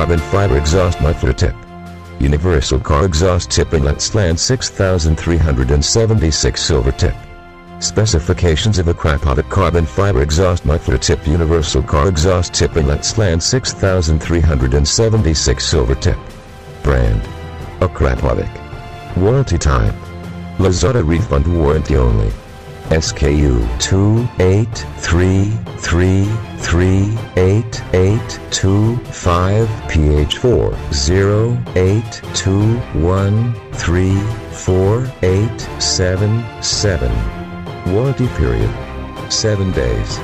carbon fiber exhaust muffler tip. Universal car exhaust tip inlet slant 6376 silver tip. Specifications of Akrapovic carbon fiber exhaust muffler tip. Universal car exhaust tip inlet slant 6376 silver tip. Brand: Akrapovic. Warranty type: Lazada refund warranty only. SKU 283338825 PH408213487. Warranty period: 7 days.